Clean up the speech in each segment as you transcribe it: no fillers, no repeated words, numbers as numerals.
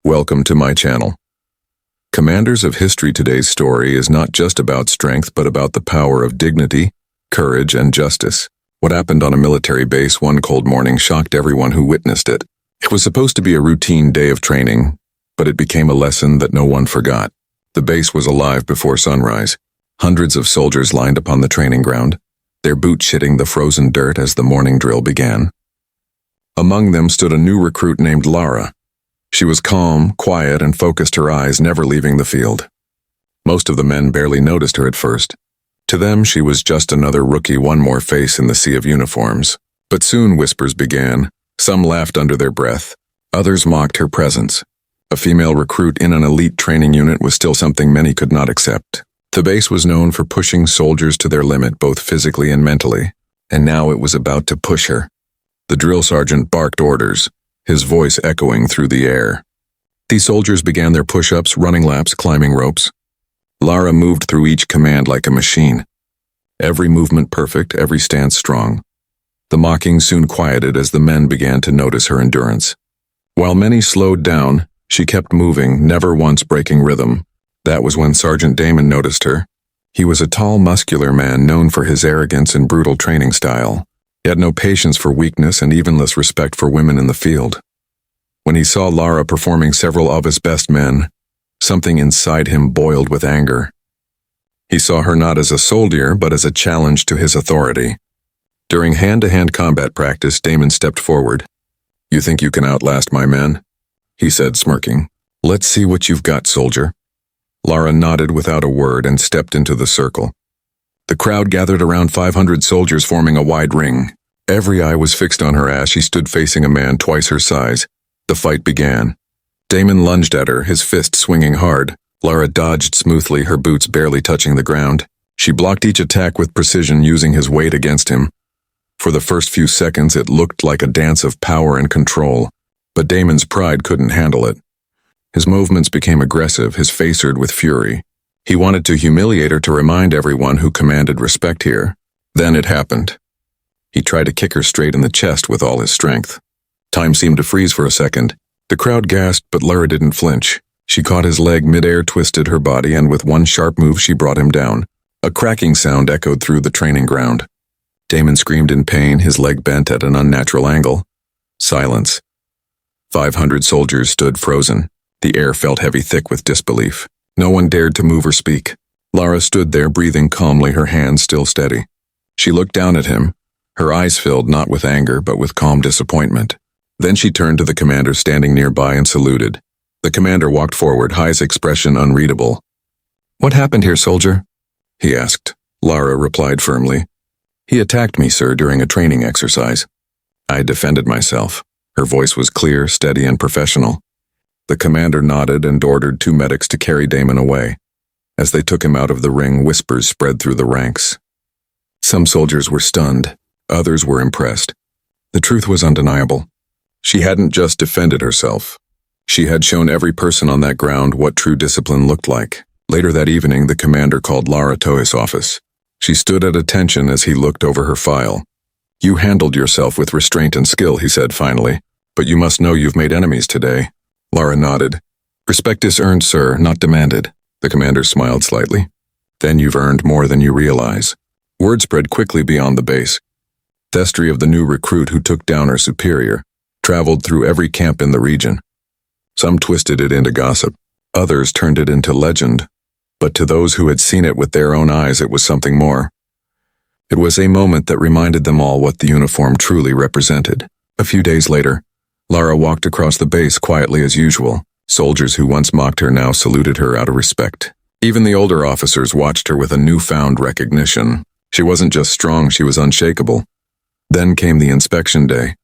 Welcome to my channel. Commanders of History, today's story is not just about strength but about the power of dignity, courage, and justice. What happened on a military base one cold morning shocked everyone who witnessed it. It was supposed to be a routine day of training, but it became a lesson that no one forgot. The base was alive before sunrise. Hundreds of soldiers lined upon the training ground, their boots hitting the frozen dirt as the morning drill began. Among them stood a new recruit named Lara. She was calm, quiet, and focused, her eyes never leaving the field. Most of the men barely noticed her at first. To them, she was just another rookie, one more face in the sea of uniforms. But soon whispers began. Some laughed under their breath. Others mocked her presence. A female recruit in an elite training unit was still something many could not accept. The base was known for pushing soldiers to their limit, both physically and mentally. And now it was about to push her. The drill sergeant barked orders, his voice echoing through the air. These soldiers began their push-ups, running laps, climbing ropes. Lara moved through each command like a machine. Every movement perfect, every stance strong. The mocking soon quieted as the men began to notice her endurance. While many slowed down, she kept moving, never once breaking rhythm. That was when Sergeant Damon noticed her. He was a tall, muscular man known for his arrogance and brutal training style. He had no patience for weakness and even less respect for women in the field. When he saw Lara performing several of his best men, something inside him boiled with anger. He saw her not as a soldier, but as a challenge to his authority. During hand-to-hand combat practice, Damon stepped forward. "You think you can outlast my men?" he said, smirking. "Let's see what you've got, soldier." Lara nodded without a word and stepped into the circle. The crowd gathered around 500 soldiers, forming a wide ring. Every eye was fixed on her as she stood facing a man twice her size. The fight began. Damon lunged at her, his fist swinging hard. Lara dodged smoothly, her boots barely touching the ground. She blocked each attack with precision, using his weight against him. For the first few seconds, it looked like a dance of power and control, but Damon's pride couldn't handle it. His movements became aggressive, his face hurt with fury. He wanted to humiliate her, to remind everyone who commanded respect here. Then it happened. He tried to kick her straight in the chest with all his strength. Time seemed to freeze for a second. The crowd gasped, but Lara didn't flinch. She caught his leg midair, twisted her body, and with one sharp move she brought him down. A cracking sound echoed through the training ground. Damon screamed in pain, his leg bent at an unnatural angle. Silence. 500 soldiers stood frozen. The air felt heavy, thick with disbelief. No one dared to move or speak. Lara stood there, breathing calmly, her hands still steady. She looked down at him, her eyes filled not with anger but with calm disappointment. Then she turned to the commander standing nearby and saluted. The commander walked forward, his expression unreadable. "What happened here, soldier?" he asked. Lara replied firmly. "He attacked me, sir, during a training exercise. I defended myself." Her voice was clear, steady, and professional. The commander nodded and ordered 2 medics to carry Damon away. As they took him out of the ring, whispers spread through the ranks. Some soldiers were stunned, others were impressed. The truth was undeniable. She hadn't just defended herself. She had shown every person on that ground what true discipline looked like. Later that evening, the commander called Lara to his office. She stood at attention as he looked over her file. "You handled yourself with restraint and skill," he said finally, "but you must know you've made enemies today." Lara nodded. "Respect is earned, sir, not demanded." The commander smiled slightly. "Then you've earned more than you realize." Word spread quickly beyond the base. The history of the new recruit who took down her superior traveled through every camp in the region. Some twisted it into gossip. Others turned it into legend. But to those who had seen it with their own eyes, it was something more. It was a moment that reminded them all what the uniform truly represented. A few days later, Lara walked across the base quietly as usual. Soldiers who once mocked her now saluted her out of respect. Even the older officers watched her with a newfound recognition. She wasn't just strong, she was unshakable. Then came the inspection day.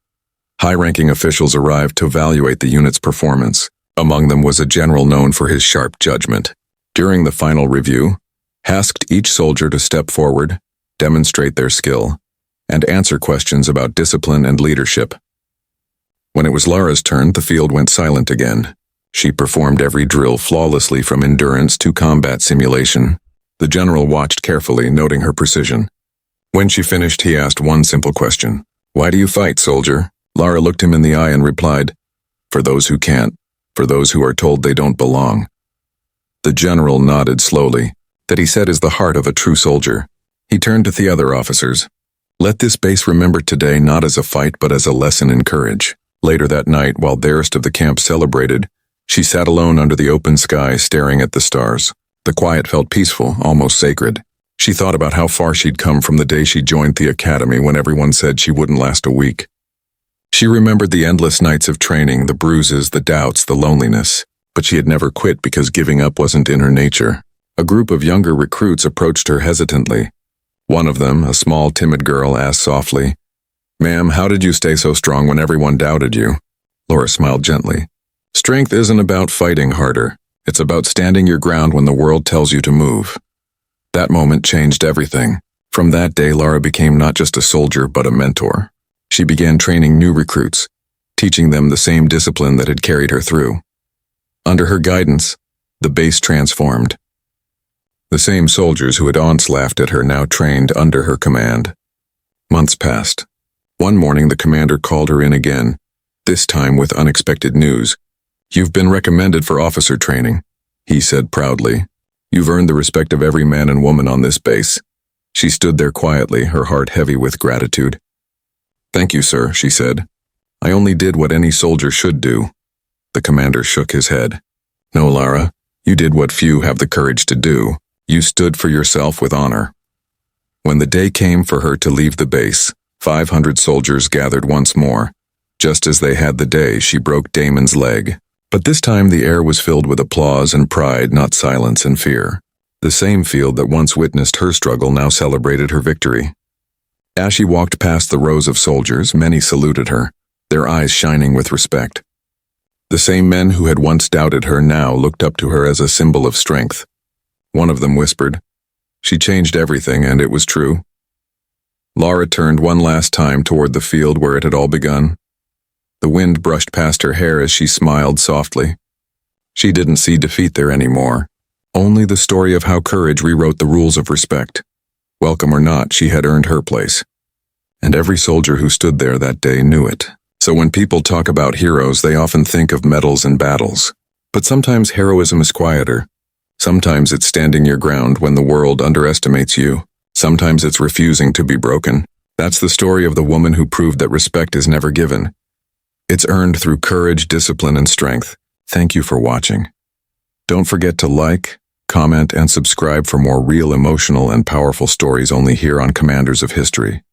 High-ranking officials arrived to evaluate the unit's performance. Among them was a general known for his sharp judgment. During the final review, asked each soldier to step forward, demonstrate their skill, and answer questions about discipline and leadership. When it was Lara's turn, the field went silent again. She performed every drill flawlessly, from endurance to combat simulation. The general watched carefully, noting her precision. When she finished, he asked one simple question. "Why do you fight, soldier?" Lara looked him in the eye and replied, "For those who can't." for those who are told they don't belong. The general nodded slowly. That, he said, is the heart of a true soldier. He turned to the other officers. Let this base remember today not as a fight but as a lesson in courage. Later that night, while the rest of the camp celebrated, she sat alone under the open sky staring at the stars. The quiet felt peaceful, almost sacred. She thought about how far she'd come from the day she joined the academy when everyone said she wouldn't last a week. She remembered the endless nights of training, the bruises, the doubts, the loneliness. But she had never quit because giving up wasn't in her nature. A group of younger recruits approached her hesitantly. One of them, a small, timid girl, asked softly, "Ma'am, how did you stay so strong when everyone doubted you?" Laura smiled gently. Strength isn't about fighting harder. It's about standing your ground when the world tells you to move. That moment changed everything. From that day, Laura became not just a soldier, but a mentor. She began training new recruits, teaching them the same discipline that had carried her through. Under her guidance, the base transformed. The same soldiers who had once laughed at her now trained under her command. Months passed. One morning, the commander called her in again, this time with unexpected news. "You've been recommended for officer training," he said proudly. "You've earned the respect of every man and woman on this base." She stood there quietly, her heart heavy with gratitude. "Thank you, sir," she said. "I only did what any soldier should do." The commander shook his head. "No, Lara, you did what few have the courage to do. You stood for yourself with honor." When the day came for her to leave the base, 500 soldiers gathered once more. Just as they had the day, she broke Damon's leg. But this time the air was filled with applause and pride, not silence and fear. The same field that once witnessed her struggle now celebrated her victory. As she walked past the rows of soldiers, many saluted her, their eyes shining with respect. The same men who had once doubted her now looked up to her as a symbol of strength. One of them whispered, "She changed everything, and it was true." Laura turned one last time toward the field where it had all begun. The wind brushed past her hair as she smiled softly. She didn't see defeat there anymore, only the story of how courage rewrote the rules of respect. Welcome or not, she had earned her place. And every soldier who stood there that day knew it. So when people talk about heroes, they often think of medals and battles. But sometimes heroism is quieter. Sometimes it's standing your ground when the world underestimates you. Sometimes it's refusing to be broken. That's the story of the woman who proved that respect is never given. It's earned through courage, discipline, and strength. Thank you for watching. Don't forget to like, comment, and subscribe for more real, emotional, and powerful stories only here on Commanders of History.